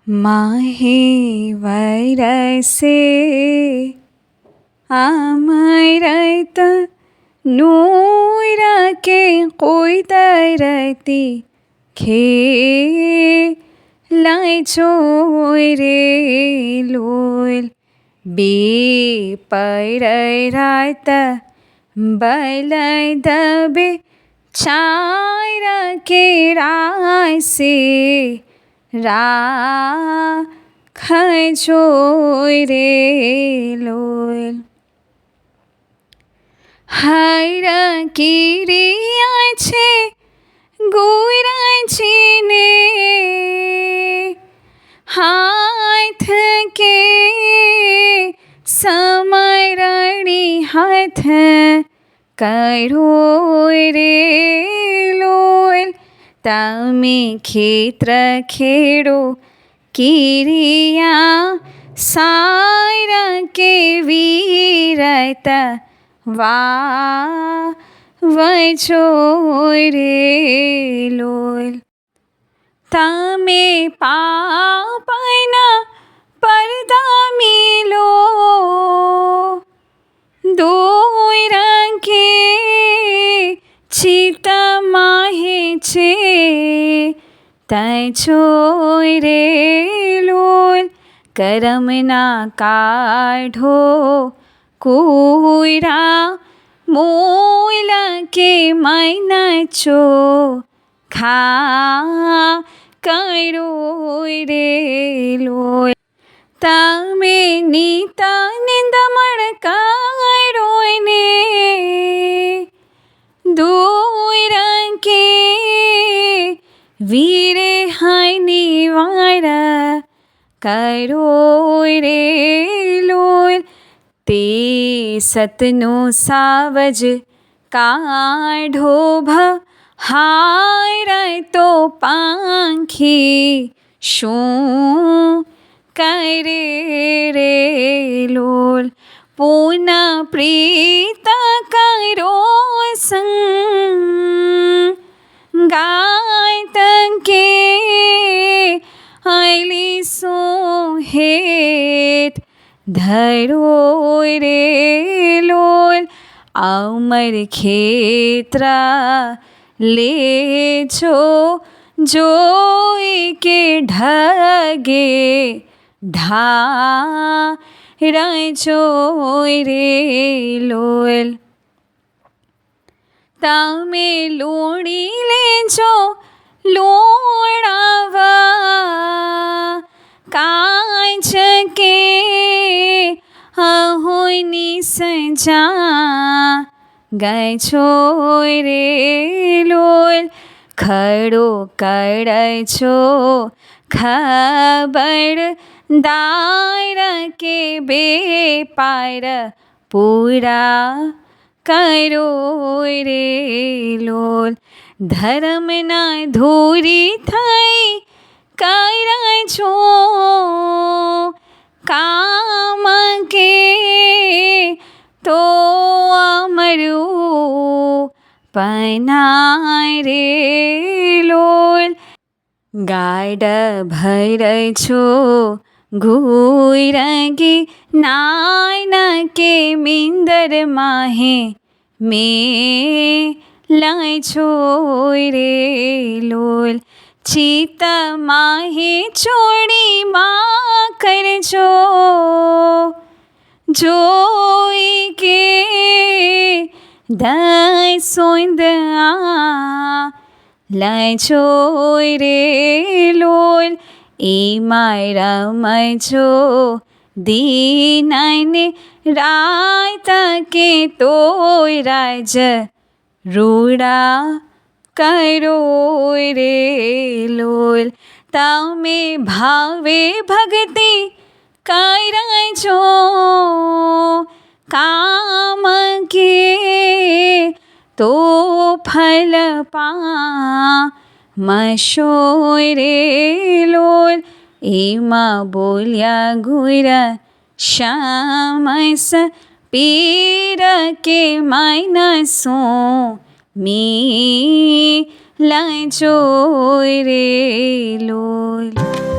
माही वैरसे आमरत नूर के कोई तरती खे लाय छोय रे लोल बे पैरात बलय दबे चार के राय से राखै छोय रे लोल हायर किरिया छे गोरा छीने हाथ के समरणी हाथ करो रे लोल तमे खेत्र खेड़ो किरिया सार के वीरत वावछो रे लोल तमे पापना पर्दा मिलो दोर के चित माहे छे तै छोय रे लोल करमना काढो कोयरा मोल के मैना छो खा करो रे लोल तमे नीता निंदमण करो ने दूर के वीरे हायनी वार करो रे लोल ते सतनो सावज काढो हाय तो પાંખી શું કરે રે લોલ પૂના પ્રીત કરો સંગ ગાય તંકે આયલી સોહેત ધરો રે લોલ અમર ખેતરા ले छो जोई के ढगे ढा छोय रे लोल तमे लोणी लेजो लोणावा कांच के होयनी सजा गाय छोय रे लोल खड़ो कड़ै छो खबर दार के बेपार पूरा करो रे लोल धर्मना धूरी थई करै छो काम के तो अमरू पनाय रे लोल गाड भरै छो घुरगी नायन के मिंदर माहे में लाय छोय रे लोल चित माहे छोड़ी माँ कर छो जोई के दाय सोंद लाय छोय रे लोल ए मायरा मैं छो दीनाने रात के तोय राज रूड़ा करो रे लोल तमे भावे भक्ति करै छो काम के तो फल पामशोय रे लोल एमा बोल्या गुरा श्यामस पीर के मायनसो मी लाय छोय रे लोल।